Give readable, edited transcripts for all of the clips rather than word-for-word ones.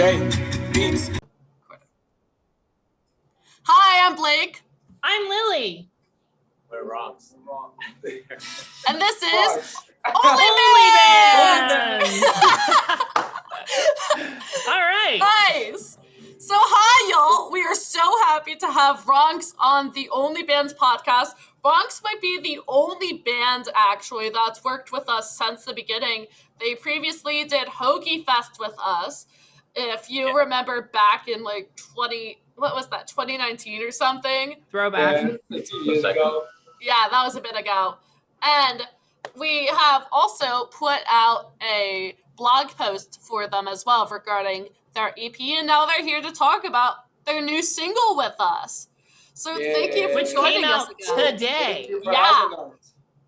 J Beats. Hi, I'm Blake. I'm Lily. We're Ronx. And this is OnlyBands. All right. Nice. So hi, y'all. We are so happy to have Ronx on the OnlyBands podcast. Ronx might be the only band, actually, that's worked with us since the beginning. They previously did Hoagie Fest with us. If you remember back in like 2019 or something. Throwback. Yeah, 2 years ago. Yeah, that was a bit ago. And we have also put out a blog post for them as well regarding their EP, and now they're here to talk about their new single with us. So thank you for Which joining came us out again. today. Yeah.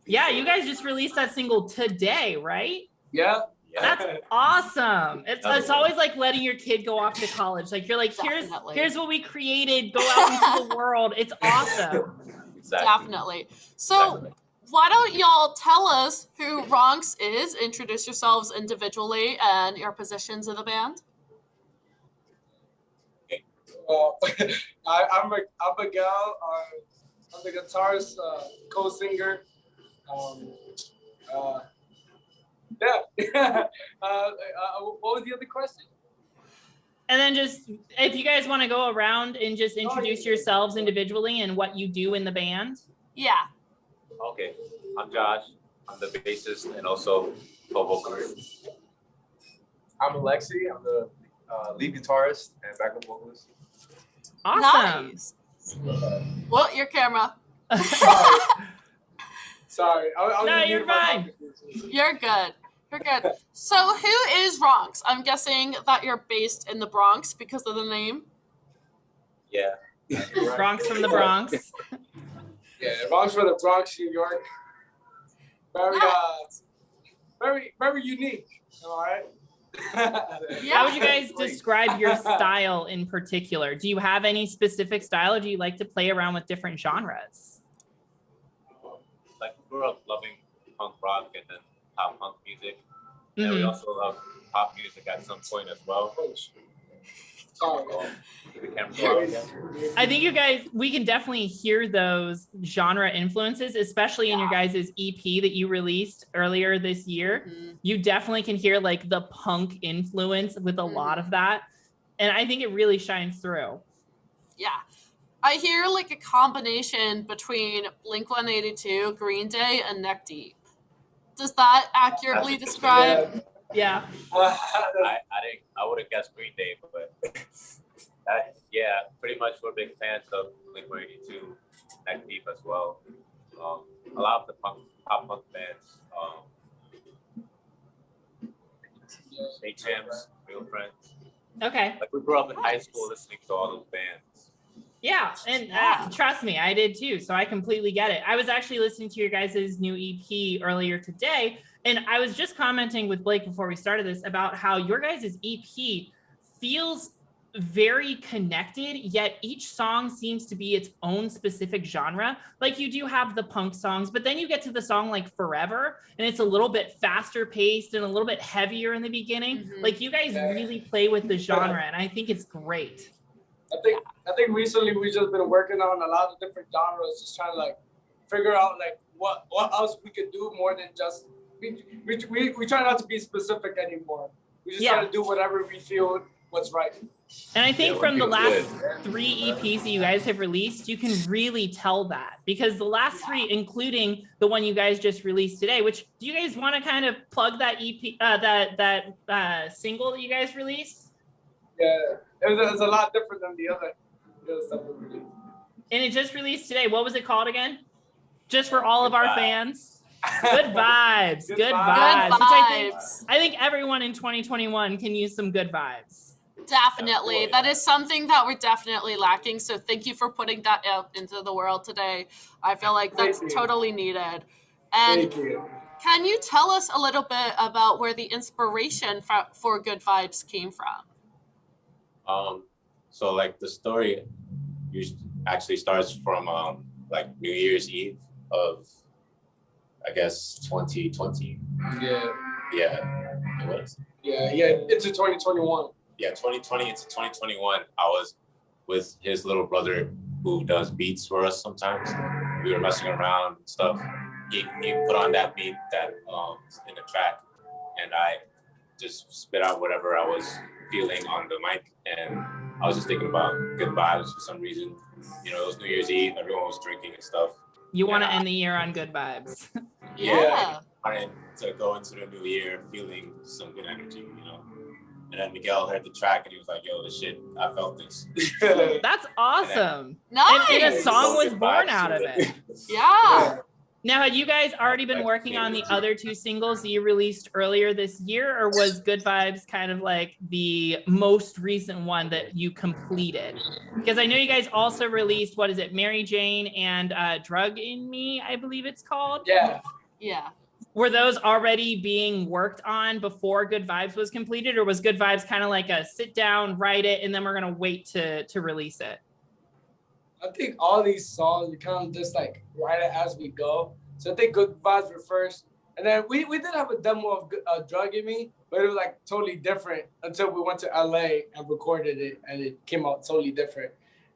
Yeah, you guys just released that single today, right? Yeah. That's awesome. It's always like letting your kid go off to college. Like you're like, here's what we created. Go out into the world. It's awesome. Exactly. Definitely. So why don't y'all tell us who Ronx is, introduce yourselves individually and your positions in the band? I'm Miguel. I'm the guitarist, co-singer. What was the other question? And then just, if you guys want to go around and just introduce yourselves individually and what you do in the band. Yeah. Okay. I'm Josh. I'm the bassist and also co-vocalist. I'm Alexy. I'm the lead guitarist and backup vocalist. Awesome. Nice. Well, your camera. Sorry. No, you're fine. You're good. You're good. So who is Ronx? I'm guessing that you're based in the Bronx because of the name. Yeah. Ronx from the Bronx. Yeah, Ronx from the Bronx, New York. Very unique. All right. Yeah. How would you guys describe your style in particular? Do you have any specific style, or do you like to play around with different genres? Like we grew up loving punk rock and then pop punk music. And we Mhm. also love pop music at some point as well. Sorry. The camera's on. I think you guys, we can definitely hear those genre influences, especially in your guys' EP that you released earlier this year. Mhm. You definitely can hear like the punk influence with a lot of that. And I think it really shines through. Yeah. I hear like a combination between Blink-182, Green Day, and Neck Deep. Does that accurately describe? Yeah. I would have guessed Green Day, but yeah, pretty much we're big fans of Blink-182, Neck Deep as well. A lot of the pop punk bands, HMs, Real Friends. Okay. Like we grew up in high school listening to all those bands. Yeah, and trust me, I did too. So I completely get it. I was actually listening to your guys' new EP earlier today, and I was just commenting with Blake before we started this about how your guys' EP feels very connected, yet each song seems to be its own specific genre. Like you do have the punk songs, but then you get to the song like Forever, and it's a little bit faster paced and a little bit heavier in the beginning. Mhm. Like you guys really play with the genre, and I think it's great. I think recently we've just been working on a lot of different genres, just trying to like figure out like what else we could do more than just we try not to be specific anymore. We just try to do whatever we feel what's right. And I think from the last 3 EPs that you guys have released, you can really tell that, because the last 3, including the one you guys just released today, which do you guys want to kind of plug that EP, that single that you guys released? Yeah, it was a lot different than the other stuff we released. And it just released today. What was it called again? Just for all of our fans. Good vibes. Good vibes. Which I think everyone in 2021 can use some good vibes. Definitely. That is something that we're definitely lacking. So thank you for putting that out into the world today. I feel like that's totally needed. And can you tell us a little bit about where the inspiration for Good Vibes came from? So like the story actually starts from like New Year's Eve of, I guess, 2020. Yeah. Yeah, it was. Yeah, into 2021. 2020 into 2021, I was with his little brother who does beats for us sometimes. We were messing around and stuff. He put on that beat that in the track, and I just spit out whatever I was feeling on the mic, and I was just thinking about good vibes for some reason. You know, it was New Year's Eve, everyone was drinking and stuff. You want to end the year on good vibes. Yeah. Wanted to go into the new year feeling some good energy, you know. And then Miguel heard the track and he was like, "Yo, this shit, I felt this." That's awesome. Nice. And a song was born out of it. Yeah. Now, had you guys already been working on the other 2 singles that you released earlier this year, or was Good Vibes kind of like the most recent one that you completed? Because I know you guys also released, what is it, Mary Jane and Drug in Me, I believe it's called? Yeah. Yeah. Were those already being worked on before Good Vibes was completed, or was Good Vibes kind of like a sit down, write it, and then we're going to wait to release it? I think all these songs, we kind of just like write it as we go. So I think Good Vibes were first. And then we did have a demo of Drug in Me, but it was like totally different until we went to LA and recorded it, and it came out totally different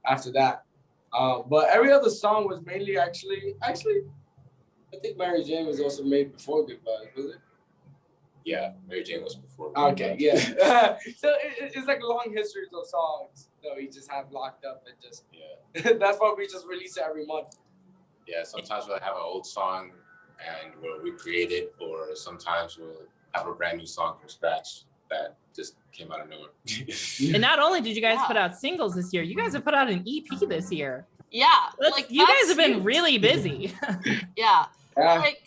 after that. But every other song was mainly actually, I think Mary Jane was also made before Good Vibes, was it? Yeah, Mary Jane was before. Okay, yeah. So it's like a long history of songs that we just have locked up and just, that's why we just release it every month. Yeah, sometimes we'll have an old song and we'll recreate it, or sometimes we'll have a brand new song from scratch that just came out of nowhere. And not only did you guys put out singles this year, you guys have put out an EP this year. Yeah. Like you guys have been really busy. Yeah. Like,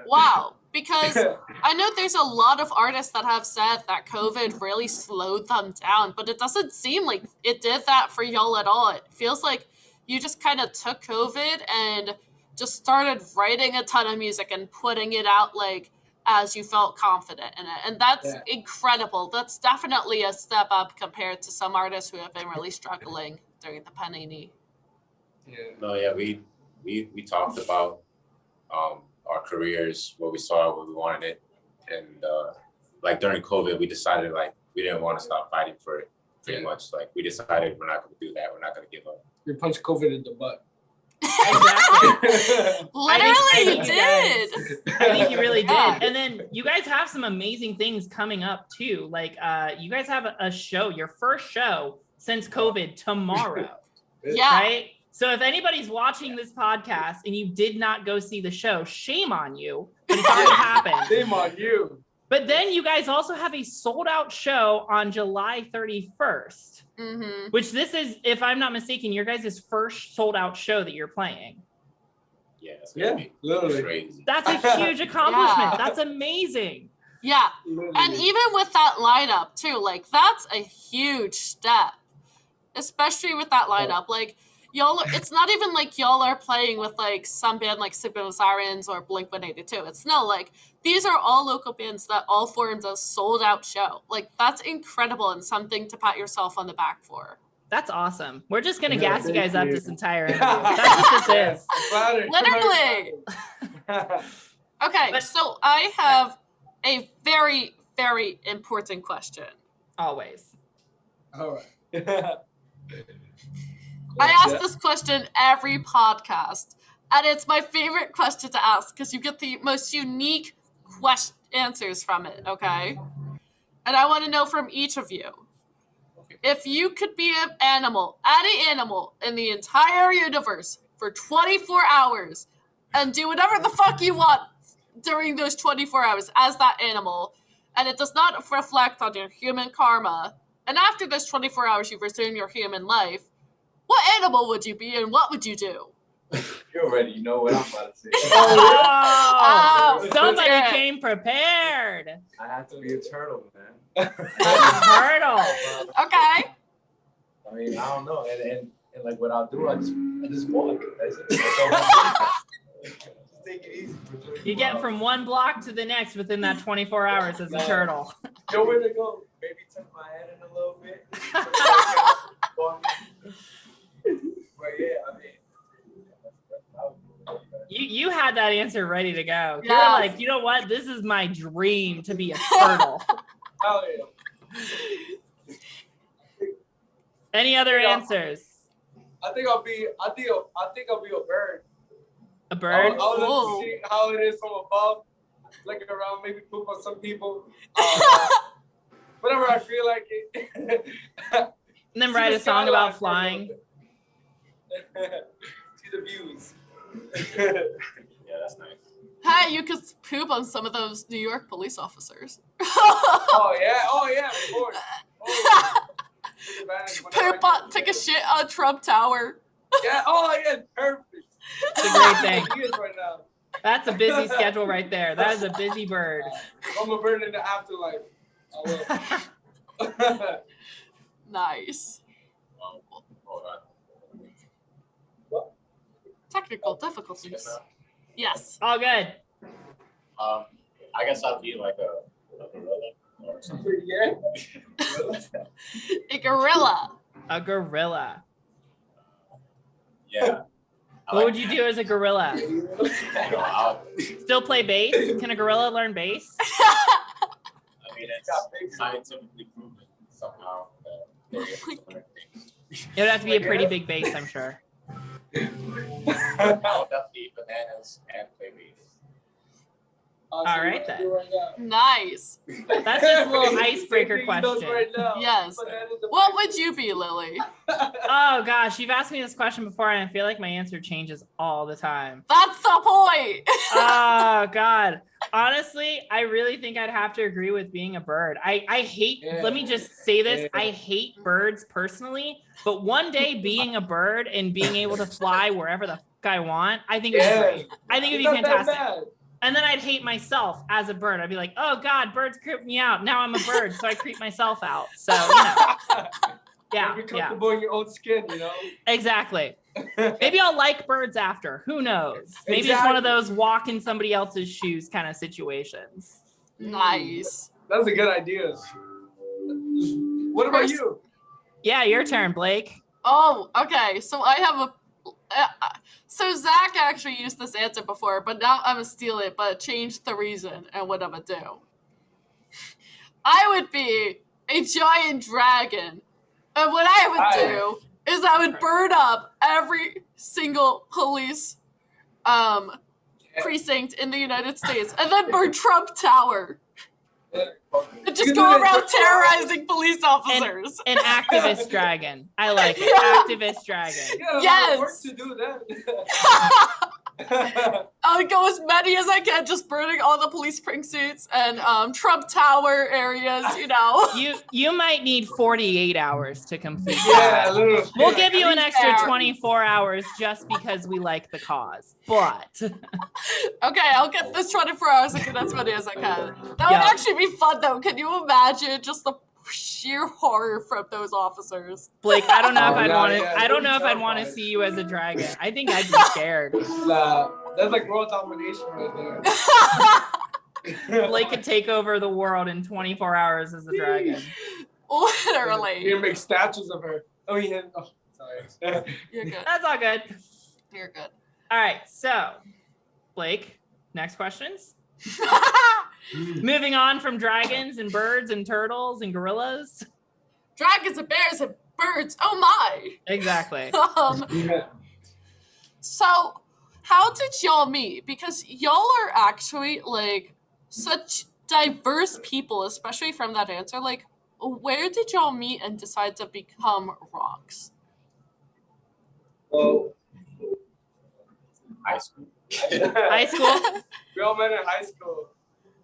wow. Because I know there's a lot of artists that have said that COVID really slowed them down, but it doesn't seem like it did that for y'all at all. It feels like you just kind of took COVID and just started writing a ton of music and putting it out like as you felt confident in it. And that's incredible. That's definitely a step up compared to some artists who have been really struggling during the pandemic. No, yeah, we talked about our careers, what we saw, what we wanted it, and like during COVID, we decided like we didn't want to stop fighting for it. Pretty much, like we decided we're not going to do that. We're not going to give up. We punched COVID in the butt. Exactly. Literally, you did. I think you really did. Yeah. And then you guys have some amazing things coming up too. Like you guys have a show, your first show since COVID tomorrow. Yeah. Right? So if anybody's watching this podcast and you did not go see the show, shame on you. But it's already happened. Shame on you. But then you guys also have a sold out show on July 31st, which this is, if I'm not mistaken, your guys' first sold out show that you're playing. Yeah, it's gonna be literally crazy. That's a huge accomplishment. That's amazing. Yeah. Literally. And even with that lineup too, like that's a huge step, especially with that lineup. Like y'all, it's not even like y'all are playing with like some band like Sleeping with Sirens or Blink-182. It's no, like these are all local bands that all formed a sold out show. Like that's incredible and something to pat yourself on the back for. That's awesome. We're just going to gas you guys up this entire interview. That's what this is. Literally. Okay, so I have a very, very important question. Always. All right. I ask this question every podcast, and it's my favorite question to ask because you get the most unique answers from it, okay? And I want to know from each of you, if you could be an animal, any animal in the entire universe for 24 hours and do whatever the fuck you want during those 24 hours as that animal, and it does not reflect on your human karma, and after those 24 hours you resume your human life, what animal would you be and what would you do? You already know what I'm about to say. Oh, somebody came prepared. I have to be a turtle, man. Turtle. Okay. I mean, I don't know. And like what I'll do, I just walk. That's it. Just take it easy. You get from one block to the next within that 24 hours as a turtle. Nowhere to go. Maybe tuck my head in a little bit. But yeah, I mean, You had that answer ready to go. Yeah. You're like, you know what? This is my dream to be a turtle. Hell yeah. Any other answers? I think I'll be a bird. A bird? I'll like to see how it is from above, look around, maybe poop on some people. Whenever I feel like it. And then write a song about flying. See the views. Yeah, that's nice. Hey, you could poop on some of those New York police officers. Oh yeah, of course. Take a shit on Trump Tower. Yeah, perfect. It's a great thing. Right now. That's a busy schedule right there. That is a busy bird. I'm a bird in the afterlife. I will. Nice. Hold on. Technical difficulties. Yes. All good. I guess I'll be like a gorilla or something. Yeah. A gorilla. A gorilla. Yeah. What would you do as a gorilla? I'll, Still play bass? Can a gorilla learn bass? I mean, it's scientifically proven somehow that they're able to learn things. It would have to be a pretty big bass, I'm sure. I would definitely eat bananas and play bass. All right then. Nice. That's just a little icebreaker question. Yes. What would you be, Lily? Oh gosh, you've asked me this question before and I feel like my answer changes all the time. That's the point. Oh God. Honestly, I really think I'd have to agree with being a bird. I hate, let me just say this, I hate birds personally, but one day being a bird and being able to fly wherever the fuck I want, I think it'd be great. I think it'd be fantastic. And then I'd hate myself as a bird. I'd be like, oh God, birds creep me out. Now I'm a bird, so I creep myself out. So, yeah, You're comfortable in your own skin, Exactly. Maybe I'll like birds after. Who knows? Maybe it's one of those walk in somebody else's shoes kind of situations. Nice. That's a good idea. What about you? Yeah, your turn, Blake. Oh, okay. So I have so Zach actually used this answer before, but now I'm gonna steal it, but change the reason and what I'm gonna do. I would be a giant dragon, and what I would do is I would burn up every single police precinct in the United States, and then burn Trump Tower. And just go around terrorizing police officers. An activist dragon. I like it. Activist dragon. Yes. Work to do that. I would go as many as I can, just burning all the police precincts and Trump Tower areas, You might need 48 hours to complete Yeah, that. We'll give you an extra fair. 24 hours just because we like the cause. But okay, I'll get this 24 hours and get as many as I can. That would actually be fun, though. Can you imagine just the sheer horror from those officers? Blake, I don't know if I'd want to. I don't know if I'd want to see you as a dragon. I think I'd be scared. That's like world domination right there. Blake could take over the world in 24 hours as a dragon. Literally. You make statues of her. Oh yeah. Oh, sorry. You're good. That's all good. You're good. All right, so Blake, next questions. Moving on from dragons and birds and turtles and gorillas. Dragons and bears and birds. Oh my. Exactly. So, how did y'all meet? Because y'all are actually like such diverse people, especially from that answer. Like, where did y'all meet and decide to become Ronx? Well, High school. High school? We all met in high school.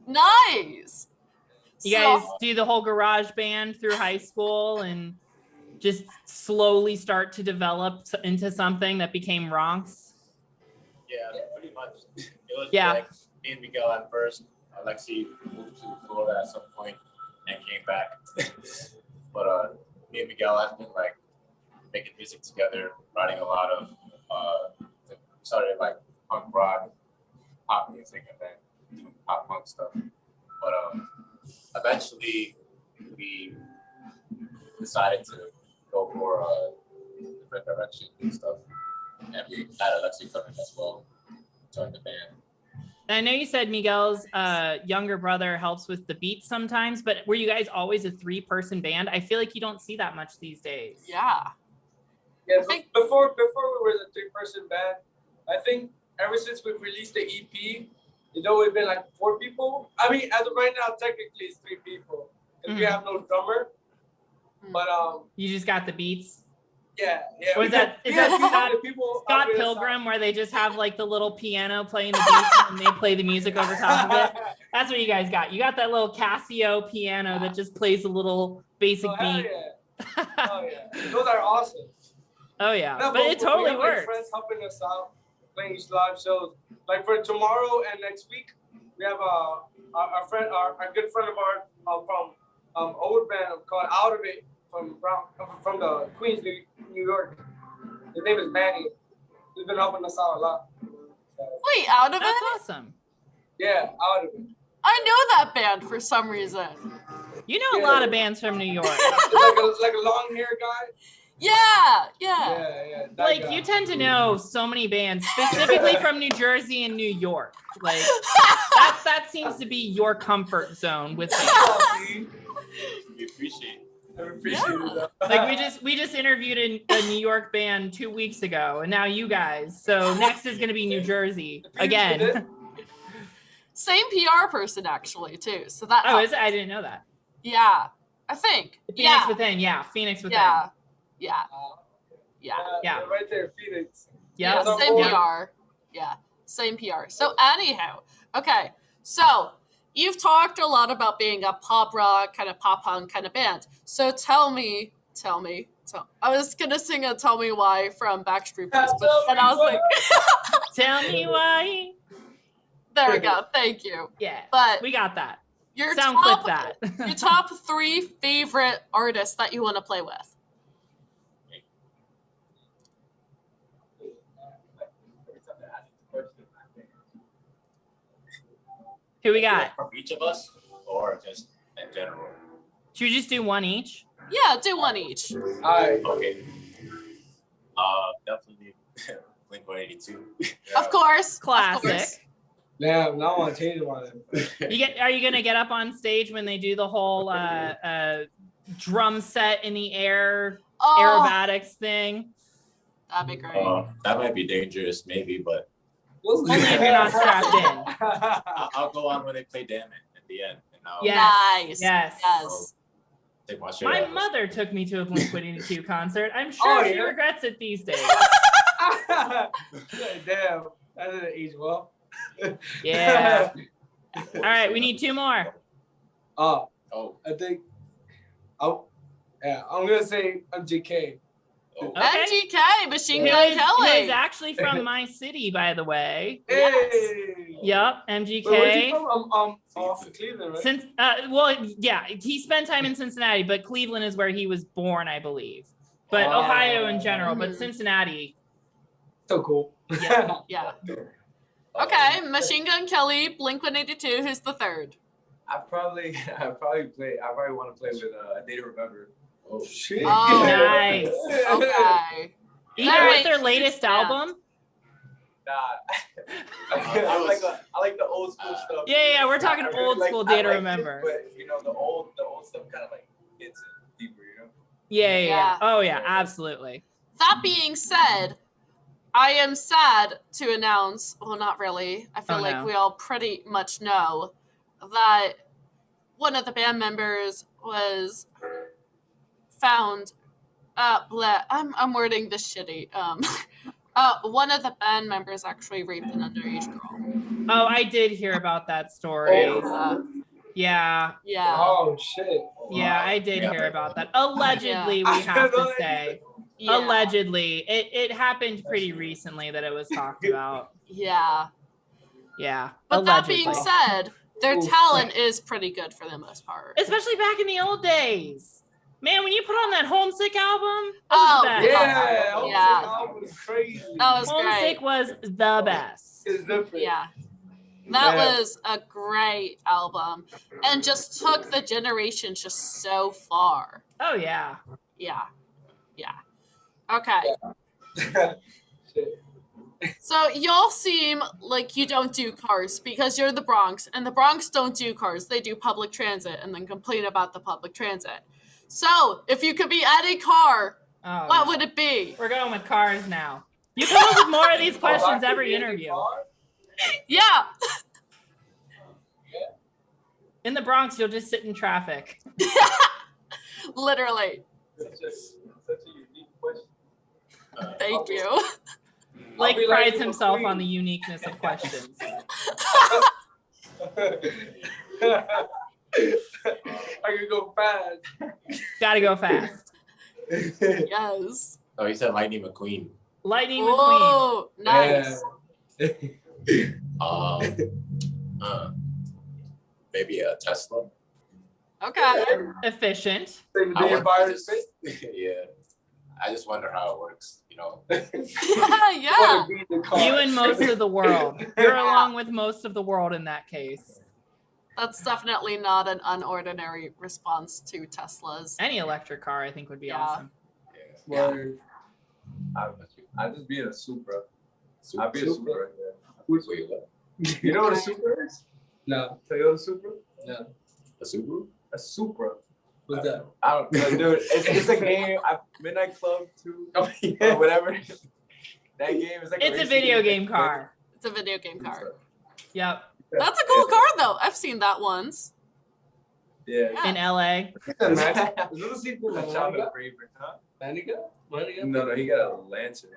Nice. You guys do the whole garage band through high school and just slowly start to develop into something that became Ronx? Yeah, pretty much. It was Yeah. like me and Miguel at first. Alexy moved to Florida at some point and came back. But me and Miguel have been like making music together, writing a lot of started like punk rock, pop music, and then pop punk stuff. But eventually we decided to go for different directions and stuff. And we had Alexy come in as well, join the band. I know you said Miguel's younger brother helps with the beats sometimes, but were you guys always a 3-person band? I feel like you don't see that much these days. Yeah. Yeah, I think- before we were the 3-person band, I think ever since we released the EP, we've been like 4 people. I mean, as of right now, technically it's 3 people because we have no drummer. But you just got the beats. Yeah. Was that is that Scott Pilgrim where they just have like the little piano playing the beats and they play the music over top of it? That's what you guys got. You got that little Casio piano that just plays a little basic beat. Yeah. Oh yeah, those are awesome. Oh yeah, No, but it totally we have, works. Like, friends helping us out, playing these live shows. Like for tomorrow and next week, we have our good friend of ours from old band called Out of It from the Queens, New York. His name is Manny. He's been helping us out a lot. Wait, Out of That's It? awesome. Yeah, Out of It. I know that band for some reason. You know a lot of bands from New York. like a long hair guy. Yeah. Yeah. Like you tend to know so many bands, specifically from New Jersey and New York. Like that seems to be your comfort zone with bands. We appreciate it. I appreciate it. Like we just interviewed a New York band 2 weeks ago, and now you guys. So next is gonna be New Jersey again. Same PR person actually too. So that Oh, is it? I didn't know that. Yeah, I think. Phoenix Within, yeah. Phoenix Within. Yeah. Right there, Phoenix. Yeah. Same PR. Yeah, same PR. So anyhow, okay. So you've talked a lot about being a pop rock, kind of pop punk kind of band. So tell me. I was gonna sing a "Tell Me Why" from Backstreet Boys, but then I was like, Tell me why. there we go. Thank you. Yeah. But We got that. your Sound top, clip that. your top 3 favorite artists that you want to play with. Who we got? From each of us, or just in general? Should we just do one each? Yeah, do one each. Alright. Okay. Definitely Blink-182. Of course. Classic. Damn, now I want to change one. Are you gonna get up on stage when they do the whole drum set in the air aerobatics thing? That'd be great. That might be dangerous, maybe, but Only if you're not strapped in. I'll go on when they play "Damn It" at the end. And I'll Nice. Yes. take my shirt My off. mother took me to a Blink-182 concert. I'm sure she yeah? regrets it these days. Damn, that didn't age well. Yeah. All right, we need 2 more. Oh, I think. I'm gonna say MGK. oh. Okay. MGK, Machine Who Gun is Kelly. actually from my city, by the way. Hey. Yep, Where's he MGK. from? From Cleveland, right? Since yeah, he spent time in Cincinnati, but Cleveland is where he was born, I believe. But Oh. Ohio in general, but Mhm. Cincinnati. So cool. Yeah. Okay, Machine Gun Kelly, Blink-182. Who's the third? I probably want to play with A Day to Remember. Oh, Shit. Oh, Nice. Okay. Even All with right, their latest yeah. album. Nah, I like the old school stuff. Yeah, we're talking I really old school I Day to like it, Remember. but you know the old stuff kind of like gets it deeper, you know. Yeah. Yeah. Oh yeah, absolutely. That being said, I am sad to announce, well, not really. I feel Oh, like no. we all pretty much know that one of the band members was found. I'm wording this shitty. One of the band members actually raped an underage girl. Oh, I did hear about that story. Yeah. Oh shit. Yeah, I did hear about that. Allegedly, Yeah. we have to say. Yeah. Allegedly. It happened pretty recently that it was talked about. Yeah. Yeah. But allegedly. that being said, their Ooh. talent is pretty good for the most part. Especially back in the old days. Man, when you put on that Homesick album, that Oh, was the best. Yeah. Yeah. That was crazy. That was Homesick great. was the best. It's different. Yeah. That Yeah. was a great album and just took the generation just so far. Oh yeah. Yeah. Okay. Shit. So y'all seem like you don't do cars because you're the Bronx, and the Bronx don't do cars. They do public transit and then complain about the public transit. So if you could be any car, what would it be? We're going with cars now. You come up with more of these questions every interview. Yeah. In the Bronx, you'll just sit in traffic. Literally. Such a unique question. Thank you. Blake prides himself on the uniqueness of questions. I can go fast. Gotta go fast. Yes. Oh, he said Lightning McQueen. Lightning McQueen. Oh, nice. Maybe a Tesla. Okay. Efficient. Yeah. I just wonder how it works, you know. Yeah. You and most of the world. You're along with most of the world in that case. That's definitely not an unordinary response to Teslas. Any electric car, I think, would be Yeah. awesome. Yeah. I'd just be in a Supra. I'd be a Supra right there. Wait, what? You know what a Supra is? No. Toyota Supra? No. A Subaru? A Supra. What's that? I don't know, dude. It's a game. Midnight Club 2 Oh, or whatever. That game is like It's a video game car. It's a video game car. Yep. That's a cool car, though. I've seen that once. Yeah. In LA. Childhood favorite, huh? No, he got a Lancer.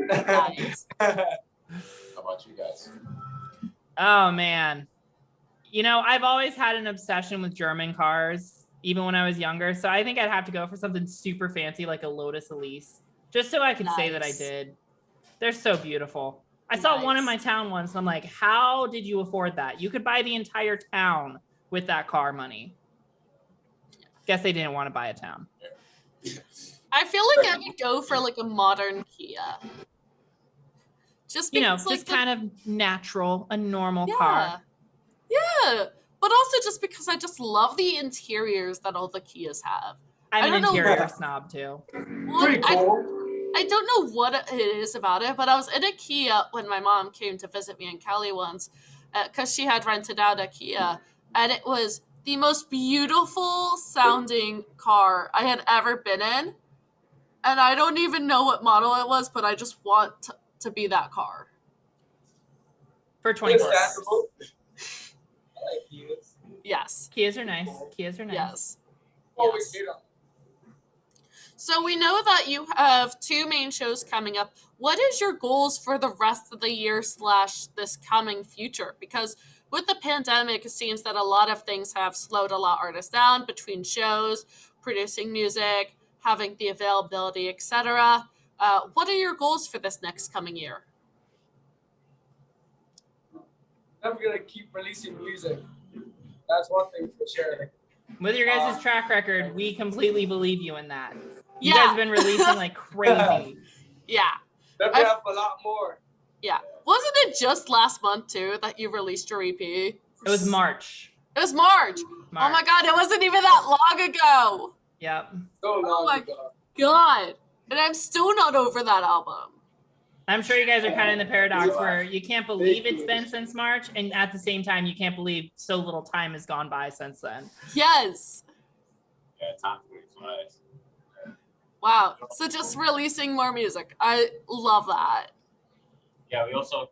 Nice. How about you guys? Oh, man. You know, I've always had an obsession with German cars, even when I was younger. So I think I'd have to go for something super fancy like a Lotus Elise, just so I could say that I did. They're so beautiful. I saw one in my town once, and I'm like, how did you afford that? You could buy the entire town with that car money. Guess they didn't want to buy a town. I feel like I would go for like a modern Kia. Just because, just kind of natural, a normal yeah. car. Yeah. But also just because I just love the interiors that all the Kias have. I'm an don't know interior what- snob too. Well, Pretty cool. I don't know what it is about it, but I was in a Kia when my mom came to visit me in Cali once because she had rented out a Kia, and it was the most beautiful sounding car I had ever been in. And I don't even know what model it was, but I just want to be that car. For 20 bucks. Understandable. I like Kias. Yes. Kias are nice. Kias are nice. Yes. Always Yes. did them. So we know that you have 2 main shows coming up. What is your goals for the rest of the year / this coming future? Because with the pandemic, it seems that a lot of things have slowed a lot of artists down between shows, producing music, having the availability, etc. What are your goals for this next coming year? Never gonna keep releasing music. That's one thing for sure. With your guys' track record, we completely believe you in that. You Yeah. guys have been releasing like crazy. Yeah. Definitely have a lot more. Yeah. Wasn't it just last month, too, that you released your EP? It was March. It was March. Oh my God, it wasn't even that long ago. Yep. So long Oh my ago. God. And I'm still not over that album. I'm sure you guys are kind of in the paradox where you can't believe it's been since March, and at the same time, you can't believe so little time has gone by since then. Yes. Yeah, time flies. Wow. So just releasing more music. I love that. Yeah, we also,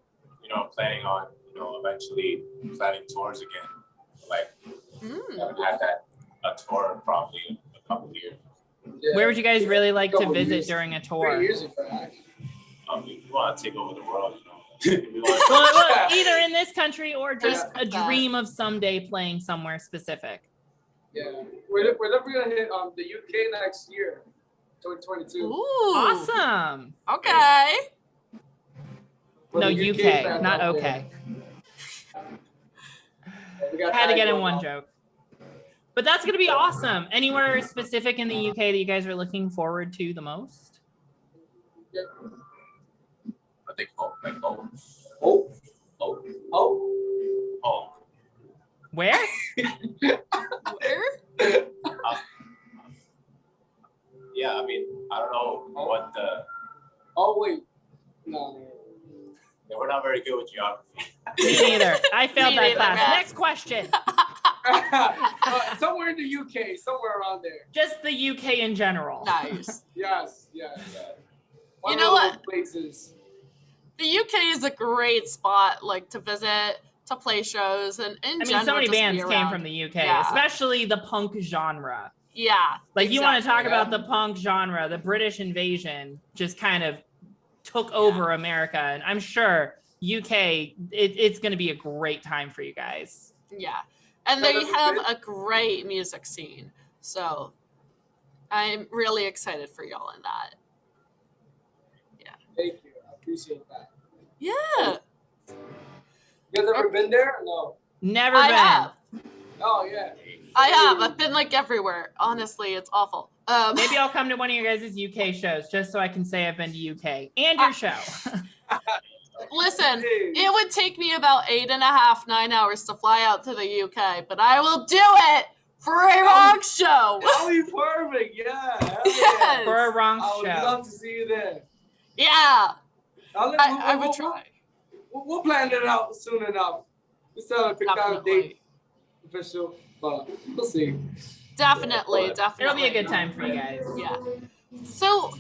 planning on, eventually planning tours again. Like, haven't had a tour probably in a couple of years. Yeah. Where would you guys really like to Couple visit years. during a 3 tour? years ago, actually. We want to take over the world, We Well, either in this country or just a Yeah. dream of someday playing somewhere specific. Yeah. We're definitely gonna hit the UK next year, 2022. Ooh. Awesome. Okay. For No, the UK, fans not out there. okay. We got I had to that get in going one on. joke. But that's going to be awesome. Anywhere specific in the UK that you guys are looking forward to the most? I think, like, oh, Where? Where? yeah, I mean, I don't know what the, Oh wait, No. Yeah, we're not very good with geography. Me neither. I failed Me that neither, class. man. Next question. Somewhere in the UK, somewhere around there. Just the UK in general. Nice. Yes. One You know of those what? places. The UK is a great spot, like to visit, to play shows, and in I mean, general, so many just be bands came around. from the UK, Yeah. especially the punk genre. Yeah. Like you want to talk Exactly, about the punk genre, the British invasion just kind of took over America, and I'm sure UK, it's going to be a great time for you guys. Yeah. And they have a great music scene. So I'm really excited for y'all in that. Thank you. I appreciate that. Yeah. You guys ever been there? No. Never I been. have. Oh yeah. I have. I've been like everywhere. Honestly, it's awful. Maybe I'll come to one of your guys' UK shows just so I can say I've been to UK and your show. Listen, it would take me about 8.5, 9 hours to fly out to the UK, but I will do it for a Ronx show. That'll be perfect. Yeah. Hell Yes. For a Ronx I would show. love to see you there. Yeah. I would We'll- try. We'll plan it out soon enough. We still haven't picked out a date official, but we'll see. Definitely. It'll be a good time for you guys. Yeah. So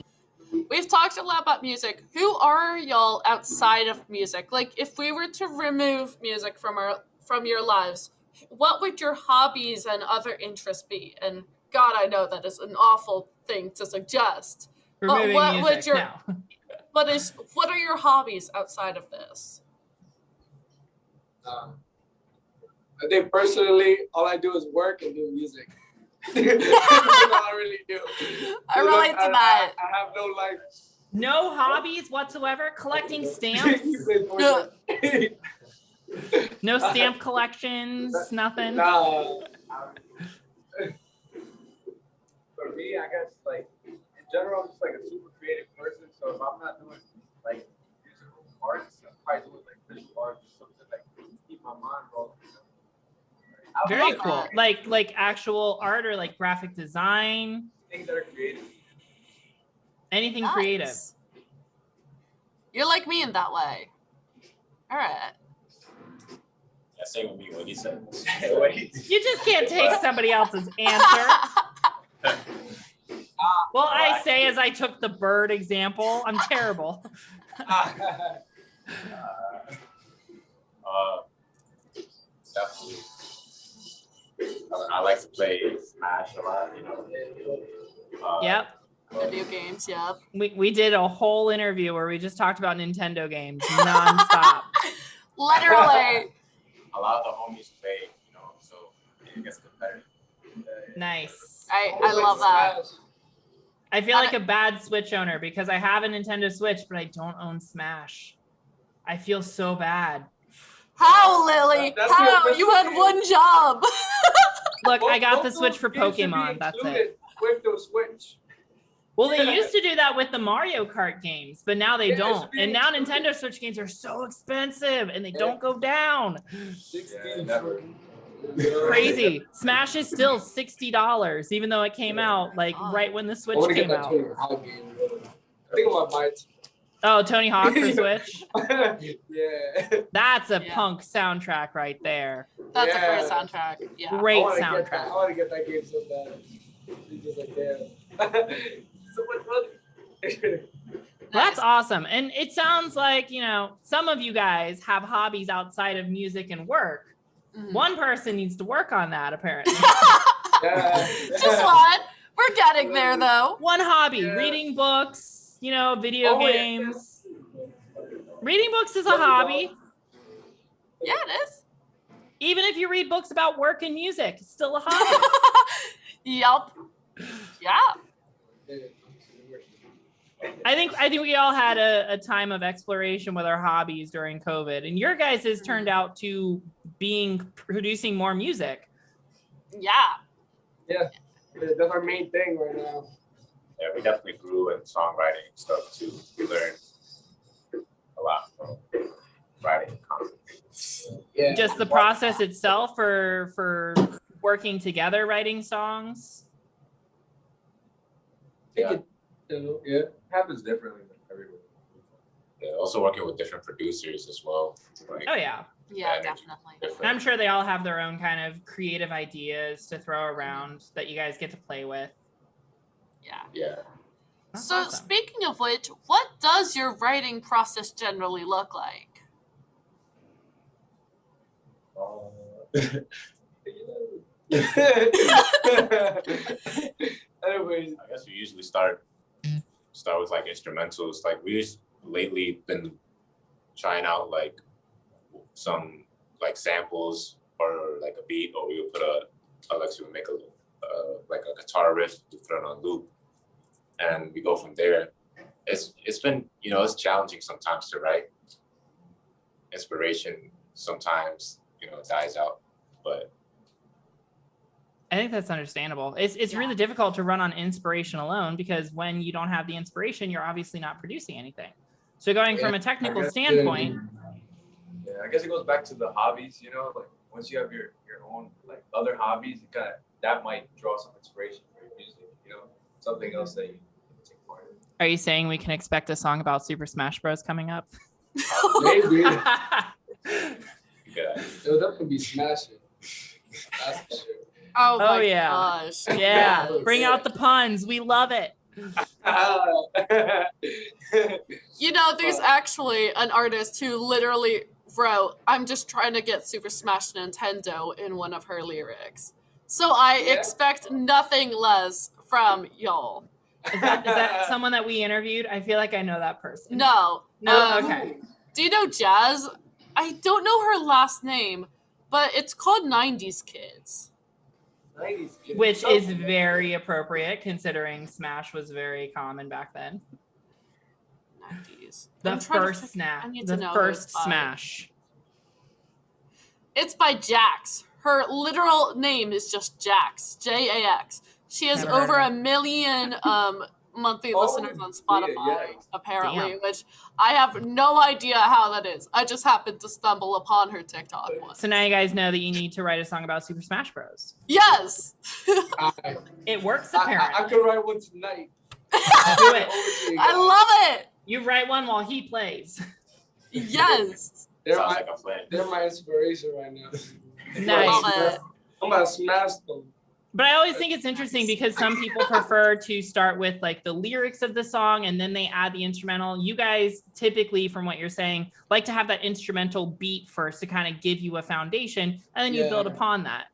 we've talked a lot about music. Who are y'all outside of music? Like, if we were to remove music from your lives, what would your hobbies and other interests be? And God, I know that is an awful thing to suggest. Removing what music, would your no. what are your hobbies outside of this? I think personally, all I do is work and do music. That's all I really do. I relate to that. I have no life. No hobbies whatsoever? Collecting stamps? No stamp collections? Nothing? Nah. For me, I guess like in general, I'm just like a super creative person. So if I'm not doing like musical arts, I'm probably doing like visual arts or something like to keep my mind rolling. Very cool. Like actual art or like graphic design? Things that are creative. Anything Nice. creative. You're like me in that way. All right. Yeah, same with me. What he said. You just can't take somebody else's answer. Well, I say as I took the bird example, I'm terrible. Definitely. I like to play Smash a lot, you know. Yep. Video games, yep. We did a whole interview where we just talked about Nintendo games nonstop. Literally. A lot of the homies play, you know, so it gets competitive. Nice. I love that. I feel like a bad Switch owner because I have a Nintendo Switch, but I don't own Smash. I feel so bad. How, Lily? That's How? your You had one job. Look, I got the Switch for Pokemon. That's it. With the Switch. Well, they used to do that with the Mario Kart games, but now they don't. And now Nintendo Switch games are so expensive and they don't go down. Crazy. Smash is still $60, even though it came out like right when the Switch came out. I think I might buy it. Oh, Tony Hawk for Switch. Yeah. That's a Yeah. punk soundtrack right there. That's a Yeah. great soundtrack. Yeah. Great I wanna soundtrack. get that game so bad. It's just like, damn. So much money. Well, that's awesome. And it sounds like, you know, some of you guys have hobbies outside of music and work. Mhm. One person needs to work on that, apparently. Yeah. Just one. We're getting there, though. One hobby, Yeah. reading books, you know, video Oh, yeah. games. Reading books is a hobby. Yeah, it is. Even if you read books about work and music, it's still a hobby. Yup. Yeah. I think we all had a time of exploration with our hobbies during COVID, and your guys' has turned out to producing more music. Yeah. Yeah. That's our main thing right now. Yeah, we definitely grew in songwriting and stuff too. We learned a lot from writing constantly. Yeah. Just the process itself for working together, writing songs. Yeah. It happens differently than everywhere. Yeah, also working with different producers as well. Like, Oh yeah. Yeah, energy definitely. different. And I'm sure they all have their own kind of creative ideas to throw around that you guys get to play with. Yeah. Yeah. That's So awesome. speaking of which, what does your writing process generally look like? Anyways, I guess we usually start with like instrumentals. Like we just lately been trying out like some like samples or like a beat, or we would put Alexy would make a like a guitar riff, we put it on loop, and we go from there. It's been, you know, it's challenging sometimes to write. Inspiration sometimes, you know, dies out, but I think that's understandable. It's really difficult to run on inspiration alone, because when you don't have the inspiration, you're obviously not producing anything. So going from a technical standpoint, yeah, I guess it goes back to the hobbies, you know, like once you have your own like other hobbies, it that might draw some inspiration for your music, you know, something else that you can take part in. are you saying we can expect a song about Super Smash Bros coming up? maybe yeah. it'll definitely be smashing. That's for sure. Oh my yeah. gosh. Yeah, Yeah. bring out the puns. We love it. You know, there's actually an artist who literally wrote, "I'm just trying to get Super Smash Nintendo" in one of her lyrics. So I Yeah. expect nothing less from y'all. Is that someone that we interviewed? I feel like I know that person. No. No? Okay. Do you know Jazz? I don't know her last name, but it's called 90s Kids. 90s kids. Which is very appropriate considering Smash was very common back then. 90s. The I'm trying to first think- snap. I need The to know first who it's by. Smash. It's by Jax. Her literal name is just Jax. Jax. She has Never heard over of a million monthly Oh, listeners on Spotify, yeah. apparently, Damn. which I have no idea how that is. I just happened to stumble upon her TikTok once. So now you guys know that you need to write a song about Super Smash Bros. Yes! It works I apparently. could write one tonight. Do it. I love it! You write one while he plays. Yes! They're Sounds my, like a plan. they're my inspiration right now. Nice. Love it. I'm about to smash them. But I always think it's interesting because some people prefer to start with like the lyrics of the song and then they add the instrumental. You guys typically, from what you're saying, like to have that instrumental beat first to kind of give you a foundation, and then you Yeah. build upon that.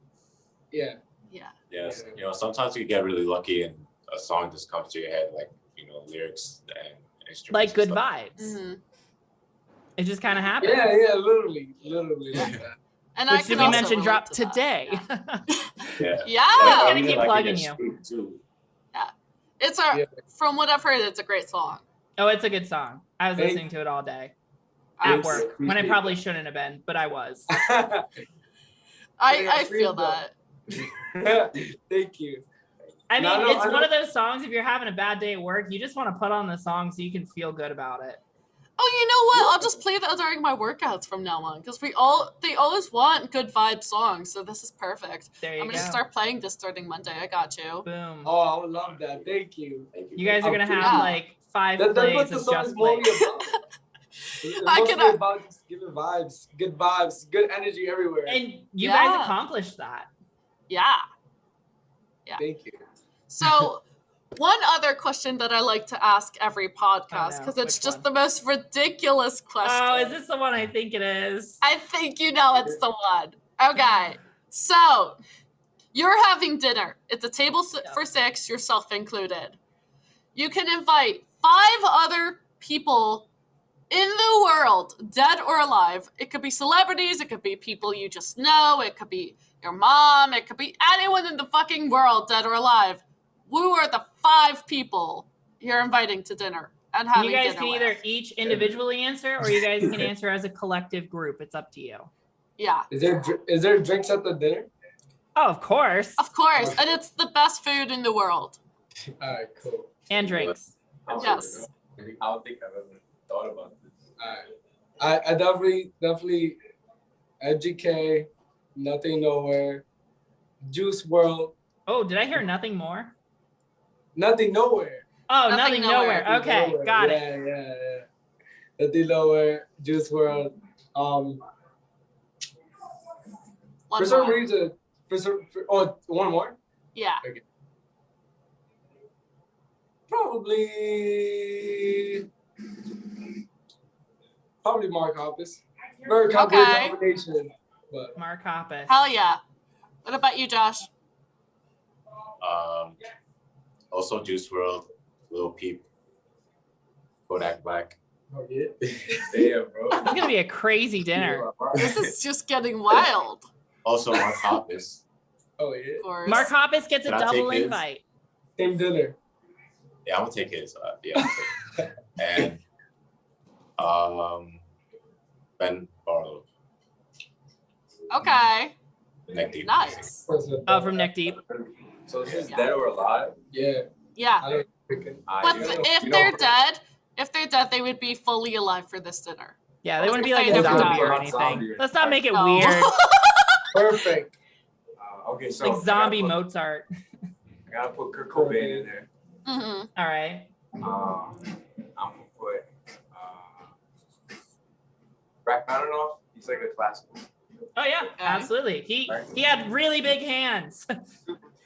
Yeah. Yeah. Yes, you know, sometimes you get really lucky and a song just comes to your head, like, you know, lyrics and instruments. Like and good stuff. vibes. hmm It just kind of happens. Yeah, literally like that. And I Which, can did we also mention, relate dropped to that. today. Yeah. Yeah. Yeah. We're gonna Even keep like plugging in you. your street, too. It's Yeah. from what I've heard, it's a great song. Oh, it's a good song. I was Thank- listening to it all day at Thanks. work when I Appreciate probably shouldn't have been, but I was. I feel that. Thank you. I mean, No, it's I one know- of those songs, if you're having a bad day at work, you just want to put on the song so you can feel good about it. Oh, you know what? I'll just play that during my workouts from now on because they always want good vibe songs, so this is perfect. There you I'm go. gonna start playing this starting Monday. I got you. Boom. Oh, I would love that. Thank you. Thank You guys are going to have Yeah. like 5 That's plays what the of song just is mostly plays. about. It's I mostly can- about just giving vibes, good energy everywhere. And you Yeah. guys accomplished that. Yeah. Thank you. So, one other question that I like to ask every podcast no. because it's Which just one? the most ridiculous question. Oh, is this the one I think it is? I think you know it's the one. Okay. So, you're having dinner. It's a table for 6, yourself included. You can invite 5 other people in the world, dead or alive. It could be celebrities, it could be people you just know, it could be your mom, it could be anyone in the fucking world, dead or alive. Who are the 5 people you're inviting to dinner and having You guys dinner can with? either each individually answer or you guys can answer as a collective group. It's up to you. Yeah, Is there drinks at the dinner? Oh, of course. of course. And it's the best food in the world. All right, cool. And drinks. Yes. I don't think I've ever thought about this. All right. I definitely FGK, Nothing Nowhere, Juice World, Oh, did I hear nothing more? Nothing Nowhere. Oh, Nothing nothing nowhere. Nowhere. Okay, Nowhere. got it. Yeah. the D-Lower, Juice World. One For some more. reason, one more? Yeah. Probably Mark Hoppus. Very complicated combination. But Mark Hoppus. Hell yeah. What about you, Josh? Also Juice World, Lil Peep, Kodak Black. oh yeah. Damn, bro. It's gonna be a crazy dinner. This is just getting wild. Also Mark Hoppus. Oh yeah. Of course. Mark Hoppus gets a Can I double take his? invite. Same dinner. Yeah, I'm gonna take his. Yeah, I'll take it. And Ben Barlow. Okay. Neck Deep. Nice. Oh, from Neck Deep. So this is dead or alive? Yeah. Yeah. I don't freaking. But if they're dead, they would be fully alive for this dinner. Yeah, they wouldn't be If like they a never zombie die. or Not anything. zombie or Let's not make it No. weird. Perfect. Okay, so Like zombie I Mozart. gotta put Kurt Cobain in there. Mm-hmm. All right. I'm gonna put Rachmaninoff. He's like a classical. Oh yeah, absolutely. He had really big hands.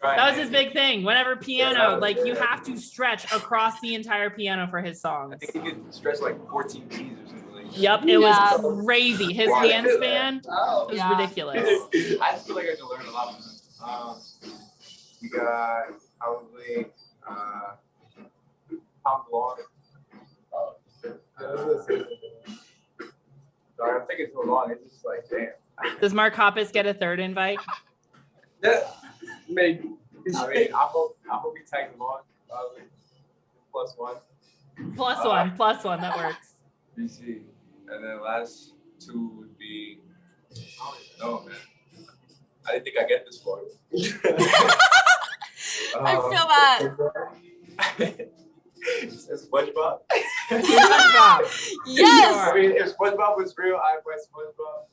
That was his big thing. Whenever piano, like you have to stretch across the entire piano for his I songs. think he could stretch like 14 keys or something like that. Yep, it was crazy. His hand span was Yeah. ridiculous. I feel like I can learn a lot from him. We got probably Tom DeLonge. Sorry, I'm thinking so long. It's just like, damn. Does Mark Hoppus get a third invite? Yeah. Maybe. I mean, I hope we tag them on. Probably +1. Plus one, that works. BC. And then last two would be, I don't even know, man. I didn't think I'd get this far. I feel that. SpongeBob. SpongeBob. Yes. I mean, if SpongeBob was real, I'd play SpongeBob.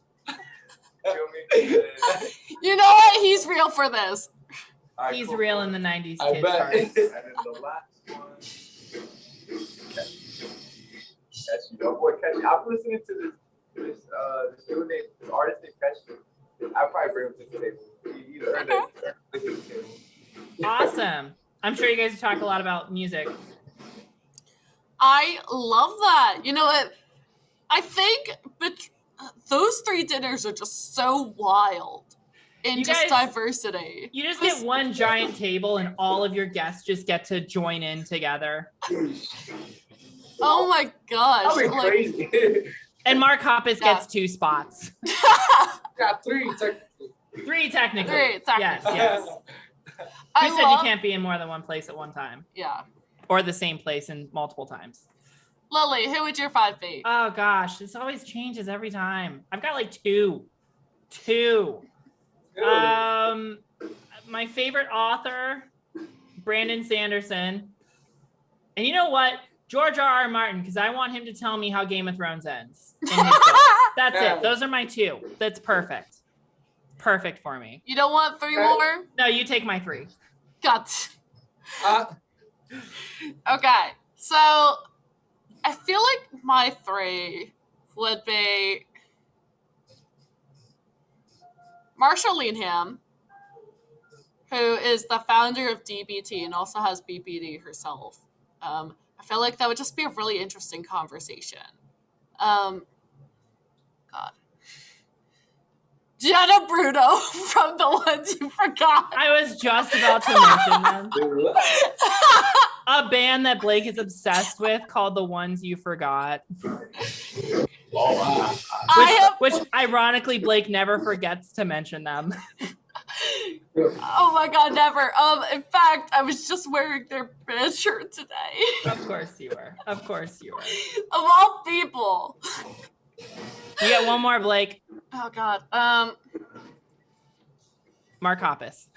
Feel me? You know what? He's real for this. Alright, He's cool, real cool. in the 90s I kids bet. party. And then the last one. Catchy. Yo, boy, Catchy. I'm listening to this dude named, this artist named Catchy. I'll probably bring him to the table. He earned it. To the table. Awesome. I'm sure you guys talk a lot about music. I love that. You know what? I think those three dinners are just so wild in You just guys- diversity. You just get one giant table and all of your guests just get to join in together. Oh my gosh. That'd be crazy. And Mark Hoppus Yeah. gets 2 spots. Got 3 technically. 3 technically. Three, technically. Yes, yes. I You said love, you can't be in more than one place at one time. yeah. Or the same place in multiple times. Lily, who would your 5 be? Oh gosh, this always changes every time. I've got like 2. 2. My favorite author, Brandon Sanderson. And you know what? George R.R. Martin, because I want him to tell me how Game of Thrones ends. in his book. That's it. Those are my 2. That's perfect. Perfect for me. You don't want 3 more? No, you take my 3. Got. Uh, Okay, so I feel like my 3 would be Marsha Lineham, who is the founder of DBT and also has BPD herself. I feel like that would just be a really interesting conversation. God. Jenna Bruno from the ones you forgot. I was just about to mention them. A band that Blake is obsessed with called The Ones You Forgot. Oh wow. Which ironically Blake never forgets to mention them. Oh my god, never. In fact, I was just wearing their band shirt today. Of course you were. Of course you were. Of all people. You got one more, Blake. Oh god. Mark Hoppus.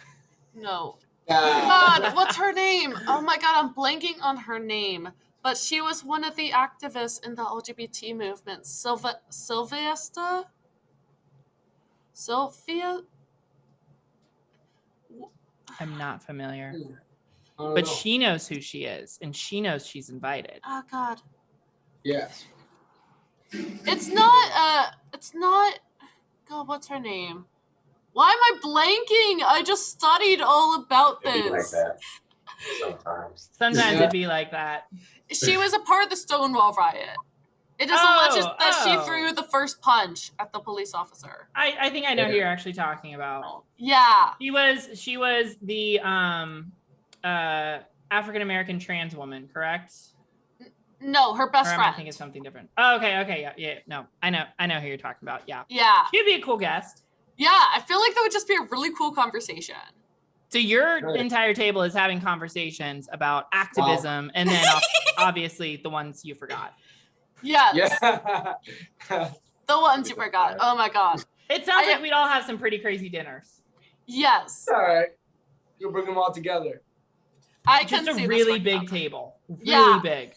No. uh, God, what's her name? Oh my god, I'm blanking on her name. But she was one of the activists in the LGBT movement. Sophia? I'm not familiar. I don't But know. she knows who she is, and she knows she's invited. Oh god. Yes. It's not. God, what's her name? Why am I blanking? I just studied all about It'd be like this. that sometimes. Sometimes Yeah. it'd be like that. She was a part of the Stonewall riot. It is alleged that she threw the first punch at the police officer. I think I know who you're actually talking about. Yeah. She was the African American trans woman, correct? No, her best Or am friend. I thinking something different? Oh, okay, yeah. No, I know who you're talking about. Yeah. Yeah. She'd be a cool guest. Yeah, I feel like that would just be a really cool conversation. So your entire table is having conversations about activism, and then obviously the ones you forgot. Yes. Yeah. The ones you forgot. Oh my god. It sounds like we'd all have some pretty crazy dinners. Yes. All right. You'll bring them all together. I Just can see a this really working big out. table. Really Yeah. big.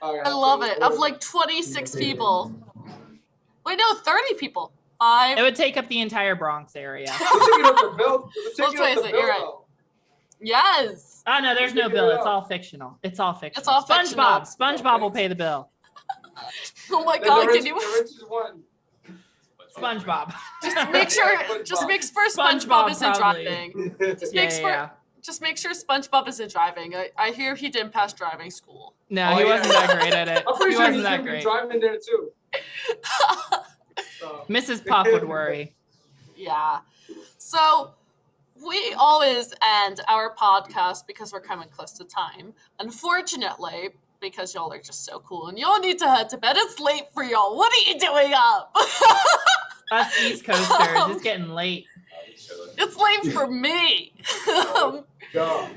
All right. I love it. Of like 26 people. Wait, no, 30 people. 5. It would take up the entire Bronx area. We're taking up the bill. We're Let's taking up face the it, bill, you're right. though. Yes. Oh no, there's no Figure bill. it It's out. all fictional. It's all fictional. It's all fictional. SpongeBob will pay the bill. Oh my The god, rich- can you The richest one. SpongeBob. just make sure SpongeBob. just make sure SpongeBob SpongeBob isn't probably. driving. Just Yeah, make sure yeah. just make sure SpongeBob isn't driving. I hear he didn't pass driving school. No, Oh, he yeah. wasn't that great at it. I'm pretty He sure wasn't he's that gonna be great. driving there too. So. Mrs. Puff would worry. Yeah. So we always end our podcast because we're coming close to time. Unfortunately, because y'all are just so cool and y'all need to head to bed. It's late for y'all. What are you doing up? Us East Coasters, it's getting late. It's late for me. Duh.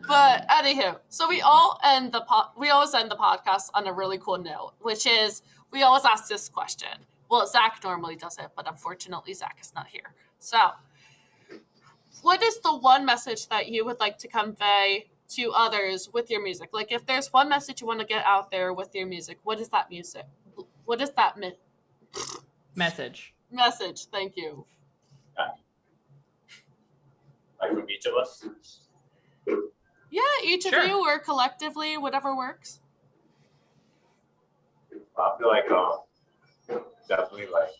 But anywho, so we always end the podcast on a really cool note, which is we always ask this question. Well, Zach normally does it, but unfortunately Zach is not here. So, what is the one message that you would like to convey to others with your music? Like, if there's one message you want to get out there with your music, what is that music? What is that Message. message? Thank you. Like from each of us. Yeah, each Sure. of you or collectively, whatever works. I feel like definitely like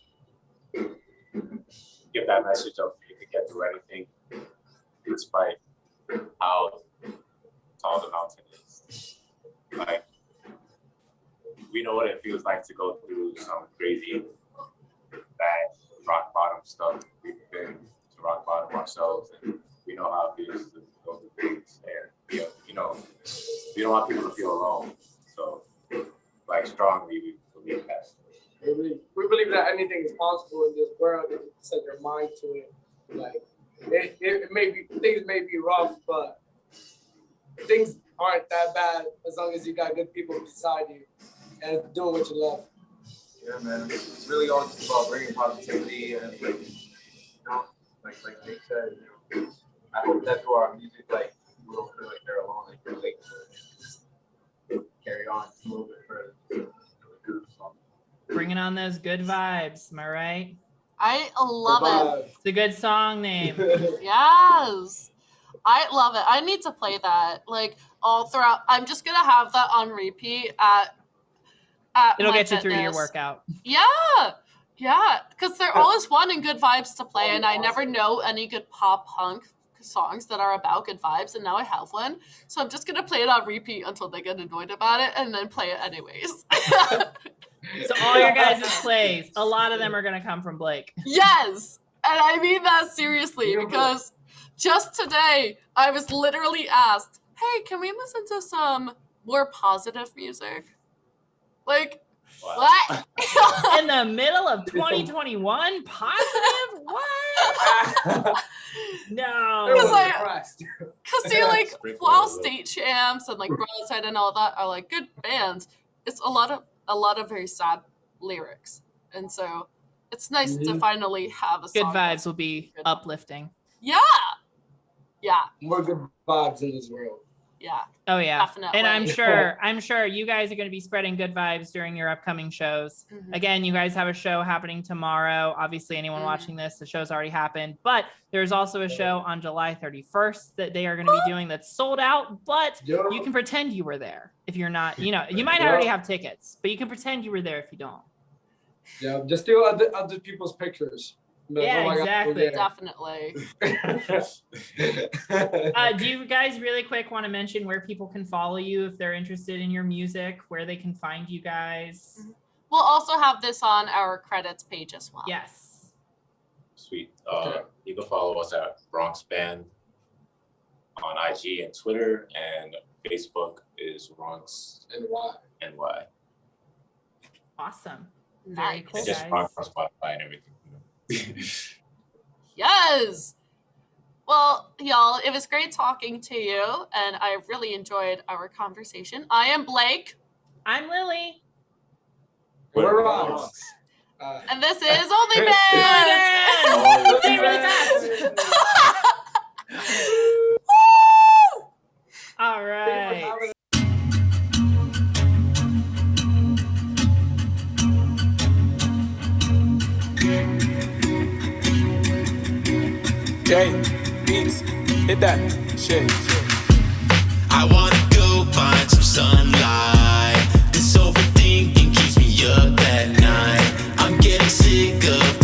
give that message of you can get through anything despite how tall the mountain is. Like we know what it feels like to go through some crazy bad rock bottom stuff. We've been to rock bottom ourselves and we know how it feels to go through things and you know we don't want people to feel alone. So like strongly we believe that. We believe that anything is possible in this world if you set your mind to it. Like it may be things may be rough, but things aren't that bad as long as you got good people beside you and doing what you love. Yeah, man. It's really all just about bringing positivity and like Nick said, I hope that through our music, like we don't feel like they're alone, like they're like to carry on a little bit further. Bringing on those good vibes. Am I right? I love it. It's a good song name. Yes. I love it. I need to play that like all throughout. I'm just going to have that on repeat at It'll my get you through your fitness. workout. Yeah. Yeah. Because they're always fun and good vibes to play. And I never know any good pop punk songs that are about good vibes. And now I have one. So I'm just going to play it on repeat until they get annoyed about it and then play it anyways. So all your guys' plays, a lot of them are going to come from Blake. Yes. And I mean that seriously because just today I was literally asked, hey, can we listen to some more positive music? Like, Wow. what? In the middle of 2021, positive? What? No. It was like- depressed. Because see, like, Sprinkle while a little. State Champs and like Broadside and all that are like good bands, it's a lot of very sad lyrics, and so it's nice to Mhm. finally have a Good song vibes that's will be good. uplifting. Yeah, yeah, More good vibes in this world. yeah. Oh yeah. Definitely. And I'm sure you guys are going to be spreading good vibes during your upcoming shows. Mhm. Again, you guys have a show happening tomorrow. Obviously, anyone Mhm. watching this, the show's already happened. But there's also a show on July 31st that they are going to be doing that's sold out, but you can pretend you were there if you're not, you might already have tickets, but you can pretend you were there if you don't. Yeah, just steal other people's pictures. Like, Yeah, oh my exactly. Definitely. Do you guys really quick want to mention where people can follow you if they're interested in your music, where they can find you guys? We'll also have this on our credits page as well. Yes. Sweet. Okay. You can follow us at Ronx Band on IG and Twitter, and Facebook is Ronx And why? NY. Awesome. Very Nice. cool, And just guys. Ronx on Spotify and everything. Yes. Well, y'all, it was great talking to you, and I really enjoyed our conversation. I am Blake. I'm Lily. We're Ronx. And this is OnlyBands. OnlyBands! Say it really fast. Woo! All right. Jay, beats, hit that shit. I wanna go find some sunlight. This overthinking keeps me up at night. I'm getting sick of